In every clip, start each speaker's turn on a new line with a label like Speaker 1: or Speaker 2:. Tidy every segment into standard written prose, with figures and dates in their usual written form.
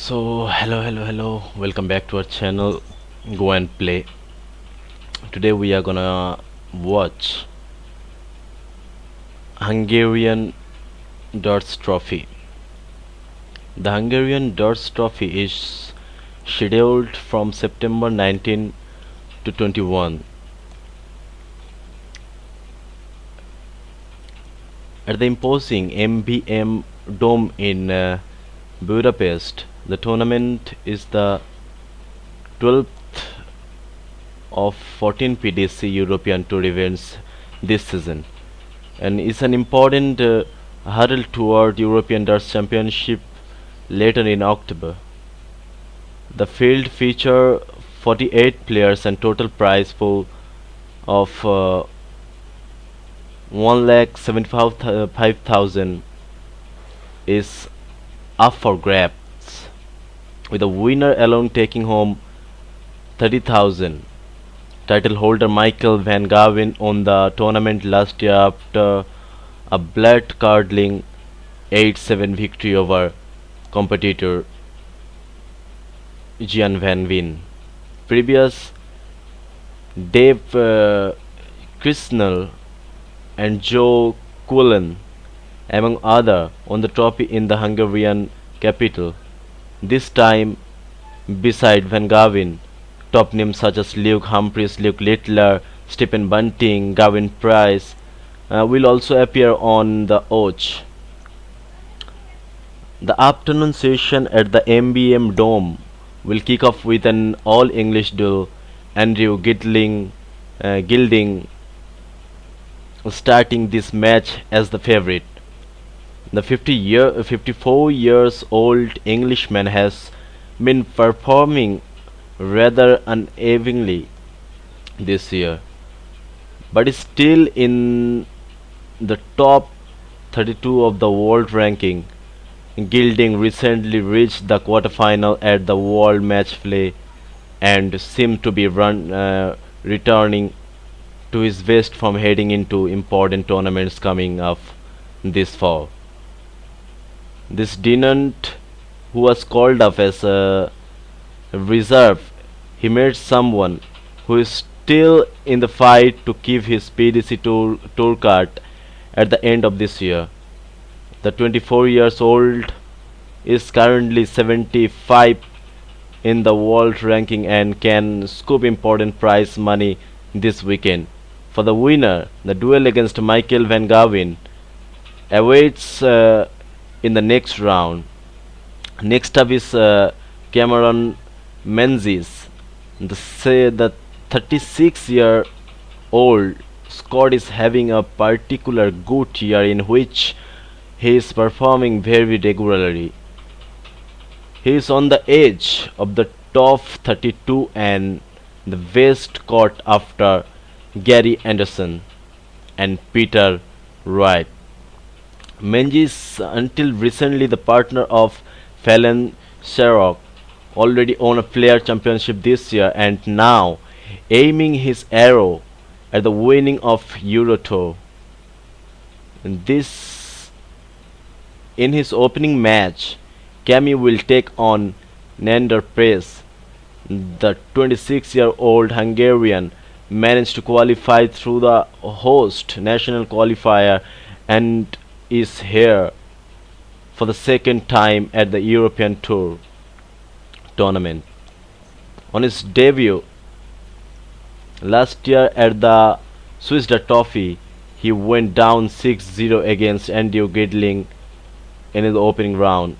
Speaker 1: So hello, welcome back to our channel Go and Play. Today we are gonna watch Hungarian Darts Trophy. The Hungarian Darts Trophy is scheduled from September 19 to 21 at the imposing MVM Dome in Budapest. The tournament is the 12th of 14 PDC European Tour events this season and is an important hurdle toward European Darts Championship later in October. The field feature 48 players and total prize pool of 1,75,000 is up for grabs, with the winner alone taking home 30,000. Title holder Michael Van Gavin won the tournament last year after a blood-curdling 8-7 victory over competitor Gian Van Veen. Previous Dave Krishnell and Joe Cullen, among other, won the trophy in the Hungarian capital. This time, beside Van Gavin, top names such as Luke Humphries, Luke Littler, Stephen Bunting, Gavin Price will also appear on the Oach. The afternoon session at the MVM Dome will kick off with an all-English duel. Andrew Gilding starting this match as the favorite. The 54 years old Englishman has been performing rather unevenly this year, but is still in the top 32 of the world ranking. Gilding recently reached the quarterfinal at the World Match Play and seemed to be returning to his best from heading into important tournaments coming up this fall. This Dennant, who was called up as a reserve, he met someone who is still in the fight to keep his PDC tour card at the end of this year. The 24 years old is currently 75 in the world ranking and can scoop important prize money this weekend. For the winner, the duel against Michael Van Gavin awaits in the next round. Next up is Cameron Menzies. The 36-year-old Scot is having a particular good year in which he is performing very regularly. He is on the edge of the top 32 and the best caught after Gary Anderson and Peter Wright. Menzies, until recently the partner of Fallon Sherrock, already won a player championship this year and now aiming his arrow at the winning of Euro Tour. In his opening match, Cammy will take on Nander Press. The 26-year-old Hungarian managed to qualify through the host national qualifier and is here for the second time at the European Tour tournament. On his debut last year at the Swiss Darts Trophy, he went down 6-0 against Andrew Gilding in the opening round.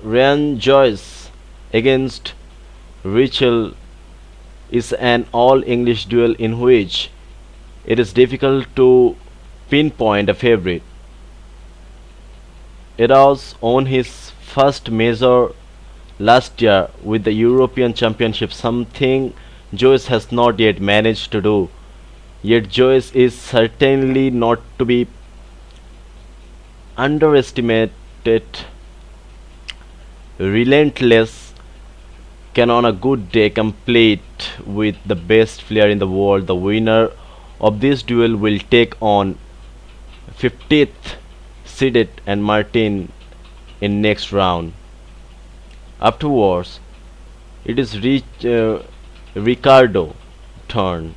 Speaker 1: Joyce against Rachel is an all-English duel in which it is difficult to pinpoint a favorite. Eros won his first major last year with the European Championship, something Joyce has not yet managed to do. Yet Joyce is certainly not to be underestimated. Relentless can on a good day compete with the best player in the world. The winner of this duel will take on 50th seeded and Martin in next round. Afterwards, it is Ricardo turn.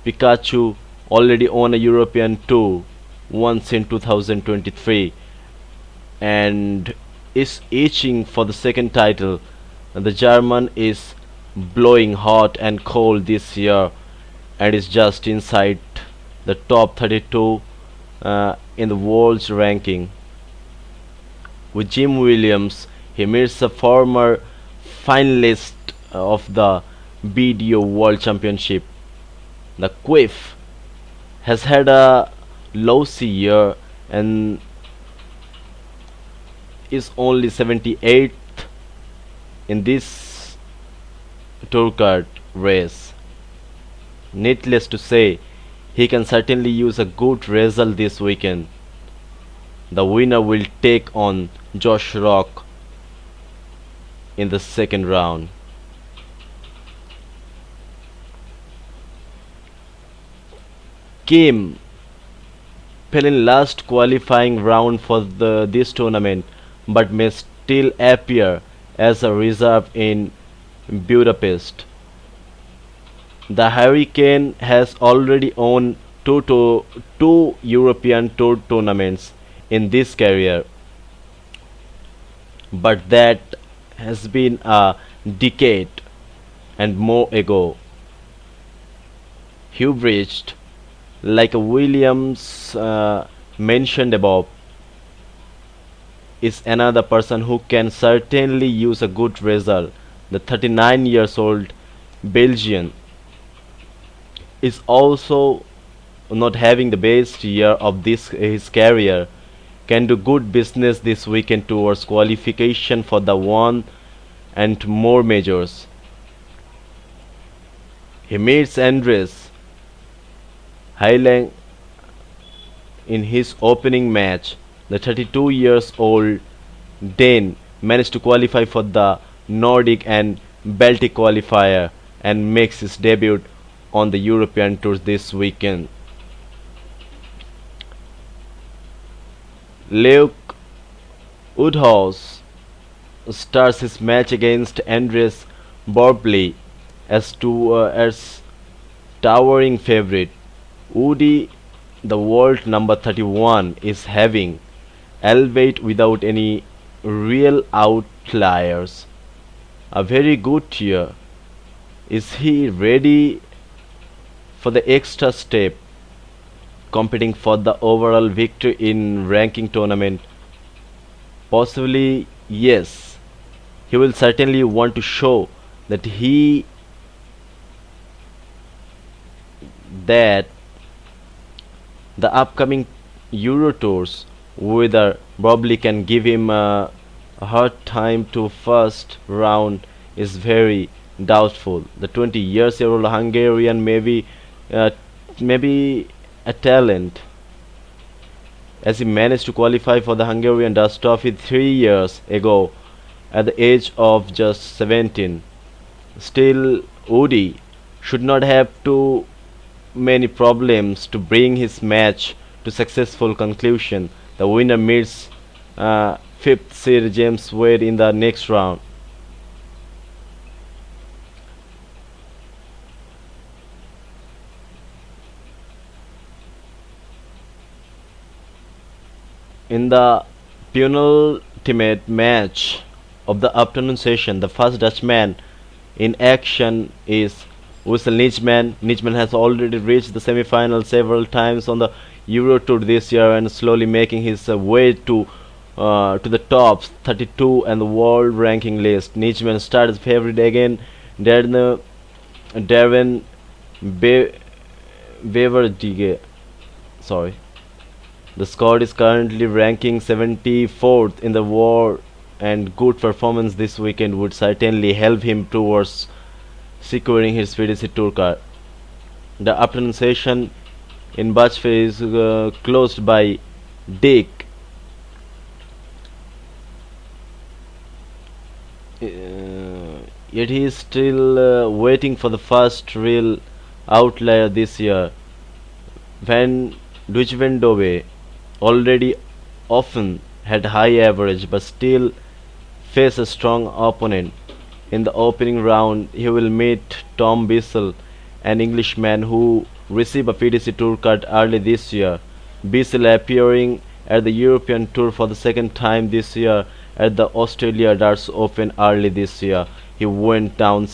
Speaker 1: Pikachu already won a European Tour once in 2023 and is itching for the second title. The German is blowing hot and cold this year and is just inside the top 32 in the world's ranking. With Jim Williams, he meets a former finalist of the BDO World Championship. The Quiff has had a lousy year and is only 78th in this tour card race. Needless to say, he can certainly use a good result this weekend. The winner will take on Josh Rock in the second round. Kim fell in last qualifying round for this tournament but may still appear as a reserve in Budapest. The Hurricane has already won two European Tour tournaments in this career, but that has been a decade and more ago. Hubridged, like Williams mentioned above, is another person who can certainly use a good result. The 39 years old Belgian is also not having the best year of his career, can do good business this weekend towards qualification for the one and more majors. He meets Andres Hylland in his opening match. The 32 years old Dane managed to qualify for the Nordic and Baltic qualifier and makes his debut on the European Tour this weekend. Luke Woodhouse starts his match against Andres Borbley as towering favorite. Woody, the world number 31, is having albeit without any real outliers a very good year. Is he ready for the extra step, competing for the overall victory in ranking tournament? Possibly yes. He will certainly want to show that that the upcoming Euro tours, whether Bobley can give him a hard time to first round, is very doubtful. The 20 years old Hungarian maybe a talent, as he managed to qualify for the Hungarian Darts Trophy 3 years ago at the age of just 17. Still, Woody should not have too many problems to bring his match to successful conclusion. The winner meets fifth seed James Wade in the next round. In the penultimate match of the afternoon session, the first Dutchman in action is Wessel Nijman. Nijman has already reached the semi-final several times on the Euro Tour this year and slowly making his way to the top 32 and the world ranking list. Nijman starts favorite again. Darren Beverdige. Sorry. The squad is currently ranking 74th in the world, and good performance this weekend would certainly help him towards securing his PDC Tour card. The afternoon session in Budapest is closed by Dick. Yet he is still waiting for the first real outlier this year. Van Dujvendove already often had high average but still face a strong opponent. In the opening round, he will meet Tom Bissell, an Englishman who received a PDC Tour card early this year. Bissell appearing at the European Tour for the second time this year at the Australia Darts Open early this year. He went down